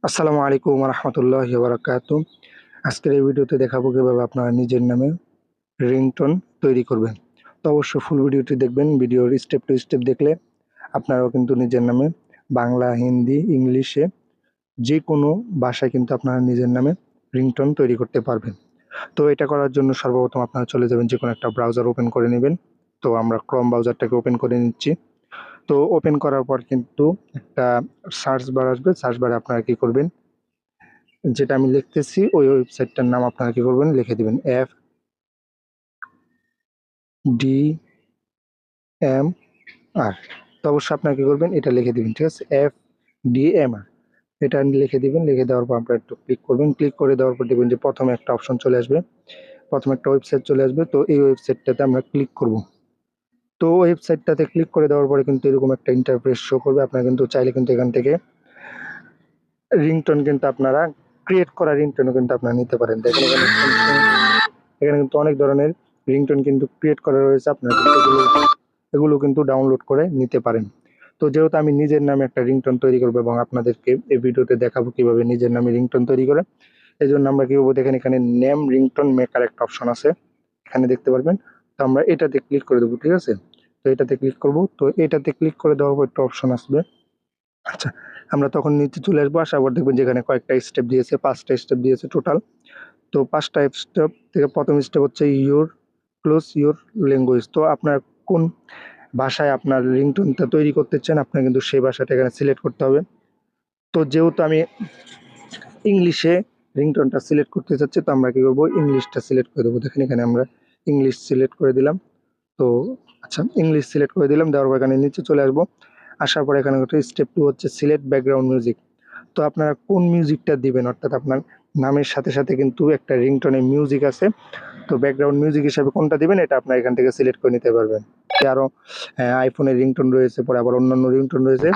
আসসালামু আলাইকুম রহমতুল্লাহি বারাকাতু। আজকের এই ভিডিওতে দেখাবো কিভাবে আপনারা নিজের নামে রিংটোন তৈরি করবেন। তো অবশ্যই ফুল ভিডিওটি দেখবেন। ভিডিওর স্টেপ টু স্টেপ দেখলে আপনারাও কিন্তু নিজের নামে বাংলা, হিন্দি, ইংলিশে যে কোনো ভাষায় কিন্তু আপনারা নিজের নামে রিংটোন তৈরি করতে পারবেন। তো এটা করার জন্য সর্বপ্রথম আপনারা চলে যাবেন, যে কোনো একটা ব্রাউজার ওপেন করে নেবেন। তো আমরা ক্রোম ব্রাউজারটাকে ওপেন করে নিচ্ছি। তো ওপেন করার পর কিন্তু একটা সার্চ বার আসবে। সার্চ বারে আপনারা কি করবেন, যেটা আমি লিখতেছি ওই ওয়েবসাইটটার নাম আপনারা কি করবেন, লিখে দিবেন FDMR। তো অবশ্যই আপনারা কি করবেন, এটা লিখে দিবেন, ঠিক আছে, FDMR এটা লিখে দিবেন। লিখে দেওয়ার পর আপনারা একটু ক্লিক করবেন। ক্লিক করে দেওয়ার পর দেখবেন যে প্রথমে একটা অপশন চলে আসবে, প্রথমে একটা ওয়েবসাইট চলে আসবে। তো এই ওয়েবসাইটটাতে আমরা ক্লিক করব। তো ওয়েবসাইটটাতে ক্লিক করে দেওয়ার পরে কিন্তু এরকম একটা ইন্টারফেস শো করবে। আপনারা কিন্তু চাইলে কিন্তু এখান থেকে রিংটোন কিন্তু আপনারা ক্রিয়েট করা রিংটোনও কিন্তু আপনারা নিতে পারেন। দেখেন এখানে কিন্তু অনেক ধরনের রিংটোন কিন্তু ক্রিয়েট করা রয়েছে। আপনারা কিন্তু এগুলো কিন্তু ডাউনলোড করে নিতে পারেন। তো যেহেতু আমি নিজের নামে একটা রিংটোন তৈরি করবো এবং আপনাদেরকে এই ভিডিওতে দেখাবো কিভাবে নিজের নামে রিংটোন তৈরি করে, এই জন্য আমরা কি করবো, দেখেন এখানে নেম রিংটোন মেকার একটা অপশন আছে, এখানে দেখতে পারবেন। তো আমরা এটাতে ক্লিক করে দেবো, ঠিক আছে। তো এটাতে ক্লিক করব। তো এটাতে ক্লিক করে দেওয়ার পর একটা অপশন আসবে। আচ্ছা, আমরা তখন নিচে চলে আসবো। আসার পর দেখবেন যেখানে কয়েকটা স্টেপ দিয়েছে, 5টা স্টেপ দিয়েছে টোটাল। তো 5টা স্টেপ থেকে প্রথম স্টেপ হচ্ছে ইউর ক্লোজ ইউর ল্যাঙ্গুয়েজ। তো আপনার কোন ভাষায় আপনার রিংটোনটা তৈরি করতে চান, আপনার কিন্তু সেই ভাষাটা এখানে সিলেক্ট করতে হবে। তো যেহেতু আমি ইংলিশে রিংটোনটা সিলেক্ট করতে চাচ্ছি, তো আমরা কি করবো, ইংলিশটা সিলেক্ট করে দেবো। দেখেন এখানে আমরা ইংলিশ সিলেক্ট করে দিলাম। তো আচ্ছা, ইংলিশ সিলেক্ট করে দিলাম। দেওয়ার পর এখানে নিচে চলে আসবো। আসার পর এখানে স্টেপ 2 হচ্ছে সিলেক্ট ব্যাকগ্রাউন্ড মিউজিক। তো আপনারা কোন মিউজিকটা দিবেন, অর্থাৎ আপনার নামের সাথে সাথে কিন্তু একটা রিংটোনের মিউজিক আছে। তো ব্যাকগ্রাউন্ড মিউজিক হিসাবে কোনটা দিবেন এটা আপনার এখান থেকে সিলেক্ট করে নিতে পারবেন। আরও আইফোনের রিংটোন রয়েছে, পরে আবার অন্যান্য রিংটোন রয়েছে,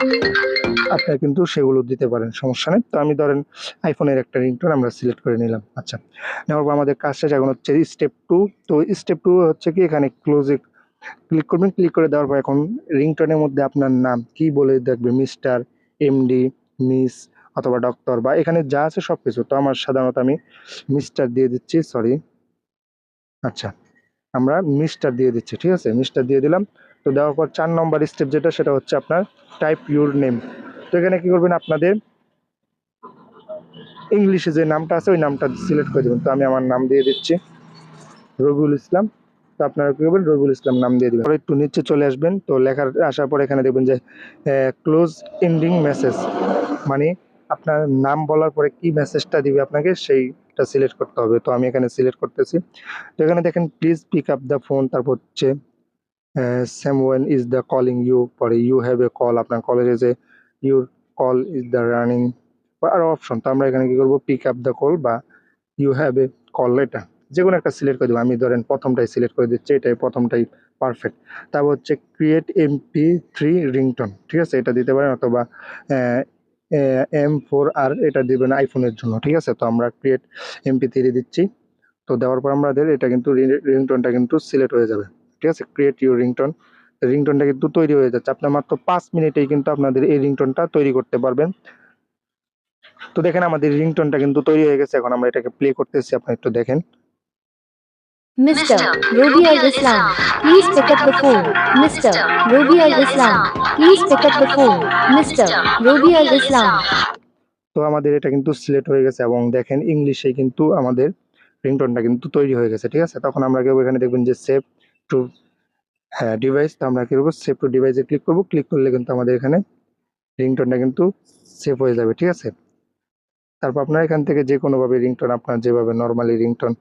আপনারা কিন্তু সেগুলো দিতে পারেন, সমস্যা নেই। তো আমি ধরেন আইফোনের একটা রিংটোন আমরা সিলেক্ট করে নিলাম। আচ্ছা, নেওয়ার পর আমাদের কাজ শেষ। এখন হচ্ছে স্টেপ 2। তো স্টেপ 2 হচ্ছে কি, এখানে ক্লোজে ক্লিক করবেন। ক্লিক করে দেওয়ার পর এখন রিংটোনের মধ্যে আপনার নাম কি বলে দেখবে, মিস্টার, এমডি, মিস অথবা ডক্টর, বা এখানে যা আছে সব কিছু। তো আমার সাধারণত আমি মিস্টার দিয়ে দিচ্ছি, সরি। আচ্ছা, আমরা মিস্টার দিয়ে দিচ্ছি, ঠিক আছে, মিস্টার দিয়ে দিলাম। তো দেওয়ার পর 4 নম্বর স্টেপ যেটা, সেটা হচ্ছে আপনার টাইপ ইউর নেম। তো এখানে কি করবেন, আপনাদের ইংলিশে যে নামটা আছে ওই নামটা সিলেক্ট করে দেবেন। তো আমি আমার নাম দিয়ে দিচ্ছি রবিউল ইসলাম। তো আপনারা কি করবেন, রবিউল ইসলাম নাম দিয়ে দিবেন। একটু নিচে চলে আসবেন। তো লেখার আসার পর এখানে দেখবেন যে ক্লোজ এন্ডিং মেসেজ, মানে আপনার নাম বলার পরে কি মেসেজটা দিবে আপনাকে সেইটা সিলেক্ট করতে হবে। তো আমি এখানে সিলেক্ট করতেছি। তো এখানে দেখেন please pick up the phone, তারপর হচ্ছে someone is the calling you, পরে ইউ হ্যাভ এ কল, আপনার কলের যে your call is the running, আরো অপশন। তো আমরা এখানে কি করবো, পিক আপ দ্য কল বা ইউ হ্যাভ এ কল, এটা যে কোনো একটা সিলেক্ট করে দেবো। আমি ধরেন প্রথমটাই সিলেক্ট করে দিচ্ছি, এটাই প্রথমটাই পারফেক্ট। তারপর হচ্ছে ক্রিয়েট MP3 রিংটোন, ঠিক আছে, এটা দিতে পারেন, অথবা M4R এটা দিবেন আইফোনের জন্য, ঠিক আছে। তো আমরা ক্রিয়েট MP3 দিচ্ছি। তো দেওয়ার পর আমাদের এটা কিন্তু রিংটোনটা কিন্তু সিলেক্ট হয়ে যাবে, ঠিক আছে। ক্রিয়েট ইউর রিংটোন, রিংটোনটা কিন্তু তৈরি হয়ে যাচ্ছে। আপনার মাত্র 5 মিনিটেই কিন্তু আপনাদের এই রিংটোনটা তৈরি করতে পারবেন। তো দেখেন আমাদের রিংটোনটা কিন্তু তৈরি হয়ে গেছে। এখন আমরা এটাকে প্লে করতেছি, আপনি একটু দেখেন। Mr. Robi al-Islam, please pick up the phone. Mr. Robi al-Islam, please pick up the phone. Mr. Robi al-Islam. তো আমাদের এটা কিন্তু সিলেক্ট হয়ে গেছে এবং দেখেন ইংলিশে কিন্তু আমাদের রিংটোনটা কিন্তু তৈরি হয়ে গেছে, ঠিক আছে। তখন আমরা কেউ এখানে দেখবেন যে সেভ টু ডিভাইস। তো আমরা কি করবো, সেভ টু ডিভাইসে ক্লিক করবো। ক্লিক করলে কিন্তু আমাদের এখানে রিংটোনটা কিন্তু সেভ হয়ে যাবে, ঠিক আছে। তারপর আপনার এখান থেকে যে কোনোভাবে রিংটোন, আপনার যেভাবে নর্মালি রিংটোন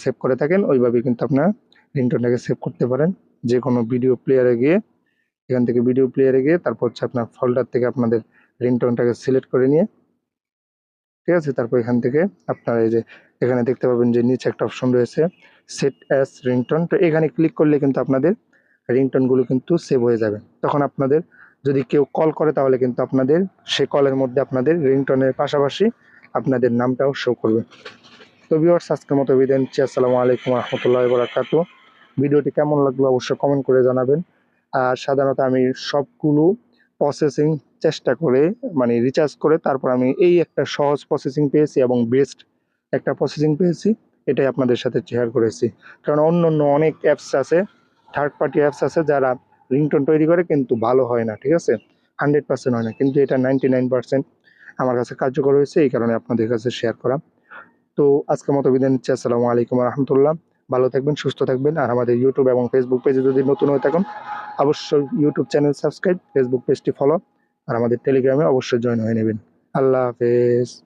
সেভ করে থাকেন ওইভাবে কিন্তু আপনার রিংটোনটাকে সেভ করতে পারেন। যে কোনো ভিডিও প্লেয়ারে গিয়ে, এখান থেকে ভিডিও প্লেয়ারে গিয়ে তারপর হচ্ছে আপনার ফোল্ডার থেকে আপনাদের রিংটোনটাকে সিলেক্ট করে নিয়ে, ঠিক আছে, তারপর এখান থেকে আপনারা এই যে এখানে দেখতে পাবেন যে নিচে একটা অপশন রয়েছে সেট অ্যাজ রিংটোন। তো এখানে ক্লিক করলে কিন্তু আপনাদের রিংটোনগুলো কিন্তু সেভ হয়ে যাবে। তখন আপনাদের যদি কেউ কল করে তাহলে কিন্তু আপনাদের সে কলের মধ্যে আপনাদের রিংটোনের পাশাপাশি আপনাদের নামটাও শো করবে। তো ভিউয়ার্স, আজকের মতো বিদায় নিচ্ছি। আসসালামু আলাইকুম রহমতুল্লাহি বারাকাতুহু। ভিডিওটি কেমন লাগলো অবশ্যই কমেন্ট করে জানাবেন। আর সাধারণত আমি সবগুলো প্রসেসিং চেষ্টা করে মানে রিচার্জ করে তারপর আমি এই একটা সহজ প্রসেসিং পেয়েছি এবং বেস্ট একটা প্রসেসিং পেয়েছি, এটাই আপনাদের সাথে শেয়ার করেছি। কারণ অন্য অন্য অনেক অ্যাপস আছে, থার্ড পার্টি অ্যাপস আছে যারা রিংটোন তৈরি করে কিন্তু ভালো হয় না, ঠিক আছে, 100% হয় না, কিন্তু এটা 99% আমার কাছে কার্যকর হয়েছে, এই কারণে আপনাদের কাছে শেয়ার করা। তো আজকের মতো বিদায় নিচ্ছি। আসসালামু আলাইকুম রহমতুল্লাহ। ভালো থাকবেন, সুস্থ থাকবেন। আর আমাদের ইউটিউব এবং ফেসবুক পেজে যদি নতুন হয়ে থাকুন অবশ্যই ইউটিউব চ্যানেল সাবস্ক্রাইব, ফেসবুক পেজটি ফলো, আর আমাদের টেলিগ্রামে অবশ্যই জয়েন হয়ে নেবেন। আল্লাহ হাফেজ।